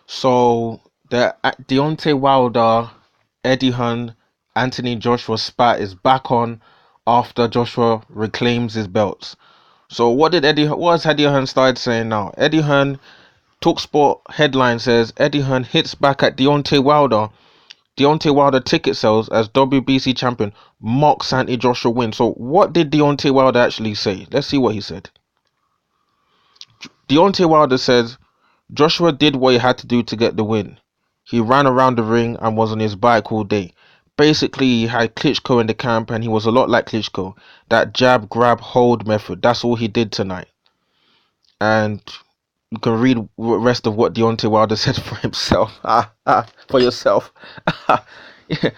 So the Deontay Wilder, Eddie Hearn, Anthony Joshua spat is back on after Joshua reclaims his belts. So what has Eddie Hearn started saying now? Eddie Hearn, Talksport headline says Eddie Hearn hits back at Deontay Wilder. Deontay Wilder ticket sales as WBC champion mocks Anthony Joshua win. So what did Deontay Wilder actually say? Let's see what he said. Deontay Wilder says Joshua did what he had to do to get the win. He ran around the ring and was on his bike all day. Basically, he had Klitschko in the camp and he was a lot like Klitschko. That jab, grab, hold method. That's all he did tonight. And you can read the rest of what Deontay Wilder said for himself. For yourself. Yeah.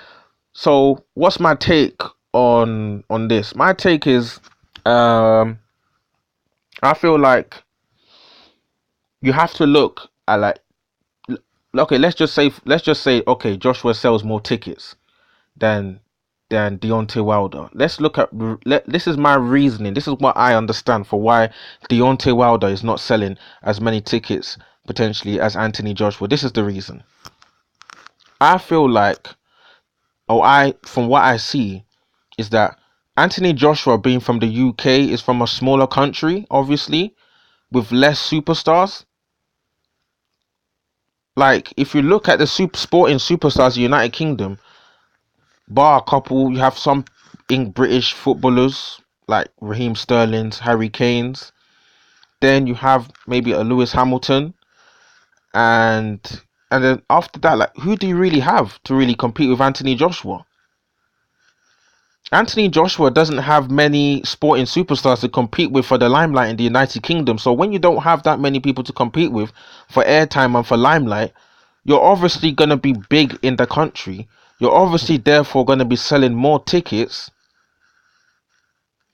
So, what's my take on this? My take is, I feel like you have to look at okay, let's just say okay, Joshua sells more tickets than Deontay Wilder. Let's look at this is my reasoning. This is what I understand for why Deontay Wilder is not selling as many tickets potentially as Anthony Joshua. This is the reason. I feel like, from what I see, is that Anthony Joshua, being from the UK, is from a smaller country, obviously, with less superstars. Like, if you look at the sporting superstars of the United Kingdom, bar a couple, you have some British footballers like Raheem Sterling's, Harry Kane's. Then you have maybe a Lewis Hamilton, and then after that, like, who do you really have to really compete with Anthony Joshua? Anthony Joshua doesn't have many sporting superstars to compete with for the limelight in the United Kingdom. So when you don't have that many people to compete with for airtime and for limelight, you're obviously going to be big in the country. You're obviously therefore going to be selling more tickets.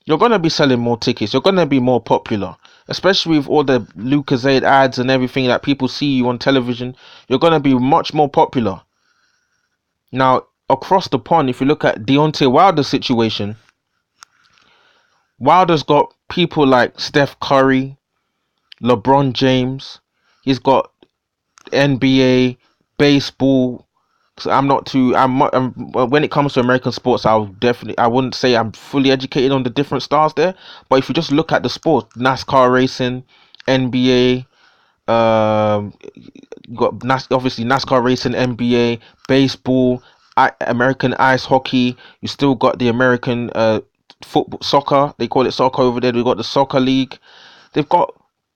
You're going to be selling more tickets. You're going to be more popular. Especially with all the Lucozade ads and everything that people see you on television. You're going to be much more popular. Now, across the pond, if you look at Deontay Wilder's situation, Wilder's got people like Steph Curry, LeBron James. He's got NBA, baseball. So when it comes to American sports, I wouldn't say I'm fully educated on the different stars there. But if you just look at the sport, NASCAR racing, NBA, you got obviously NASCAR racing, NBA, baseball, American ice hockey. You still got the American football, soccer. They call it soccer over there. We've got the soccer league. They've got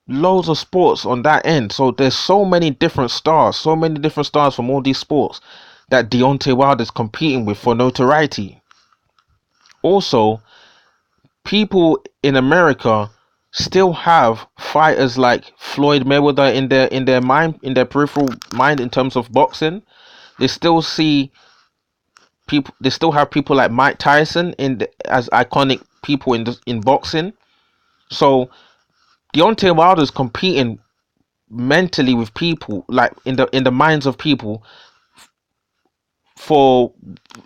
loads of sports on that end. So there's so many different stars from all these sports that Deontay Wilder is competing with for notoriety. Also, people in America still have fighters like Floyd Mayweather in their peripheral mind in terms of boxing. They still see people. They still have people like Mike Tyson as iconic people in boxing. So Deontay Wilder is competing mentally with people, like in the minds of people. For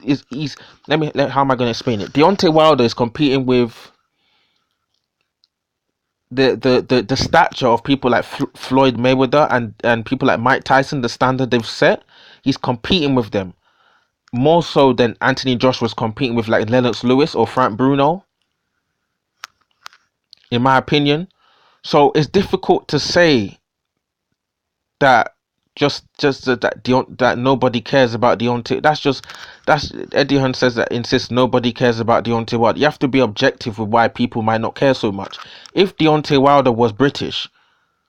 he's how am I going to explain it? Deontay Wilder is competing with the stature of people like Floyd Mayweather and people like Mike Tyson. The standard they've set, he's competing with them more so than Anthony Joshua was competing with like Lennox Lewis or Frank Bruno, in my opinion. So it's difficult to say that that nobody cares about Deontay. That's Eddie Hearn says that insists nobody cares about Deontay Wilder. You have to be objective with why people might not care so much. If Deontay Wilder was British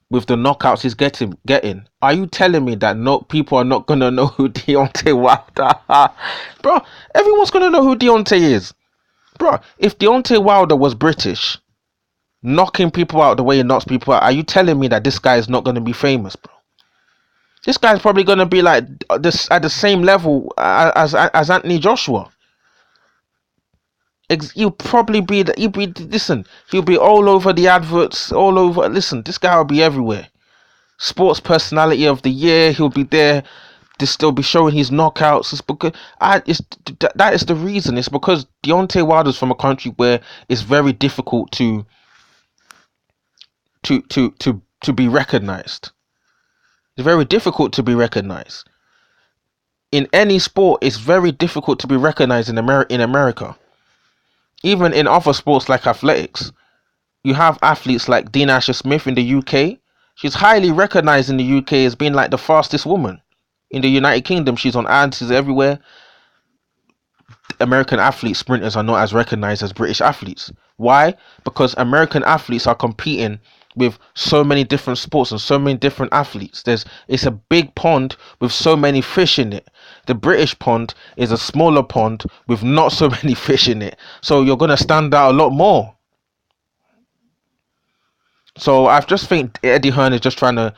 with the knockouts he's getting, are you telling me that no people are not gonna know who Deontay Wilder? Bro, everyone's gonna know who Deontay is. Bro, if Deontay Wilder was British, knocking people out the way he knocks people out, are you telling me that this guy is not gonna be famous, bro? This guy's probably gonna be like this at the same level as Anthony Joshua. He'll probably be he'll be all over the adverts, all over. Listen, this guy will be everywhere. Sports personality of the year, he'll be there. To still be showing his knockouts. It's because that is the reason. It's because Deontay Wilder's from a country where it's very difficult to be recognized. It's very difficult to be recognized. In any sport, it's very difficult to be recognized in America. Even in other sports like athletics, you have athletes like Dean Asher Smith in the UK. She's highly recognized in the UK as being like the fastest woman. In the United Kingdom, she's on ads, she's everywhere. American athletes, sprinters, are not as recognized as British athletes. Why? Because American athletes are competing with so many different sports and so many different athletes. It's a big pond with so many fish in it. The British pond is a smaller pond with not so many fish in it. So you're gonna stand out a lot more. So I just think Eddie Hearn is just trying to,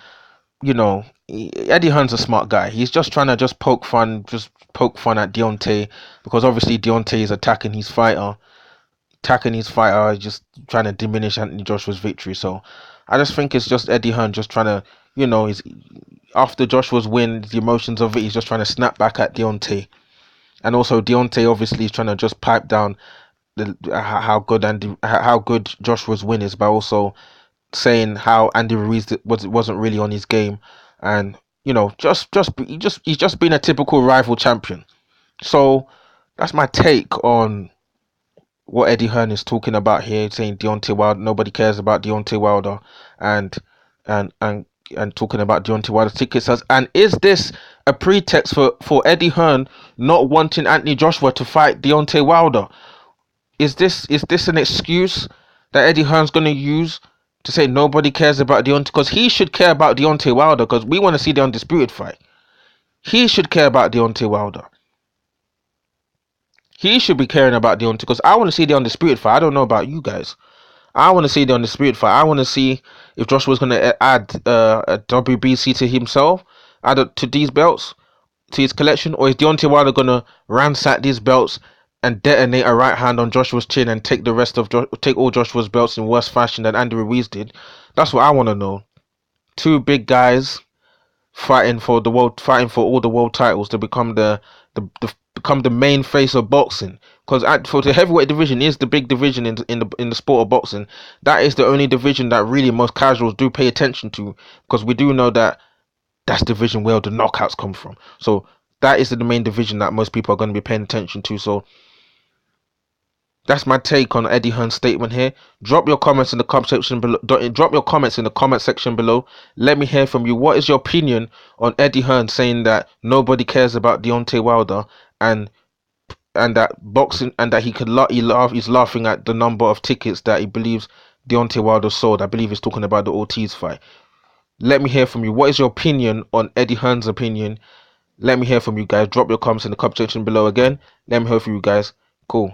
Eddie Hearn's a smart guy. He's just trying to poke fun, at Deontay, because obviously Deontay is attacking his fighter, just trying to diminish Anthony Joshua's victory. So I just think it's just Eddie Hearn just trying to, he's after Joshua's win, the emotions of it, he's just trying to snap back at Deontay, and also Deontay obviously is trying to just pipe down how good Joshua's win is, by also saying how Andy Ruiz wasn't really on his game, and he's just been a typical rival champion. So that's my take on what Eddie Hearn is talking about here, saying Deontay Wilder, nobody cares about Deontay Wilder, and and and and talking about Deontay Wilder's tickets and is this a pretext for Eddie Hearn not wanting Anthony Joshua to fight Deontay Wilder? Is this an excuse that Eddie Hearn's gonna use to say nobody cares about Deontay? Because he should care about Deontay Wilder, because we want to see the undisputed fight. He should care about Deontay Wilder. He should be caring about Deontay, because I want to see the undisputed fight. I don't know about you guys. I want to see the undisputed fight. I want to see if Joshua's going to add a WBC to himself, add to these belts, to his collection, or is Deontay Wilder going to ransack these belts and detonate a right hand on Joshua's chin and take take all Joshua's belts in worse fashion than Andy Ruiz did? That's what I want to know. Two big guys fighting for all the world titles to become become the main face of boxing. Because for the heavyweight division is the big division in the sport of boxing. That is the only division that really most casuals do pay attention to, because we do know that that's the division where the knockouts come from. So that is the main division that most people are going to be paying attention to. So that's my take on Eddie Hearn's statement here. Drop your comments in the comment section below. Drop your comments in the comment section below. Let me hear from you. What is your opinion on Eddie Hearn saying that nobody cares about Deontay Wilder, and that boxing, and that he's laughing at the number of tickets that he believes Deontay Wilder sold? I believe he's talking about the Ortiz fight. Let me hear from you. What is your opinion on Eddie Hearn's opinion? Let me hear from you guys. Drop your comments in the comment section below again. Let me hear from you guys. Cool.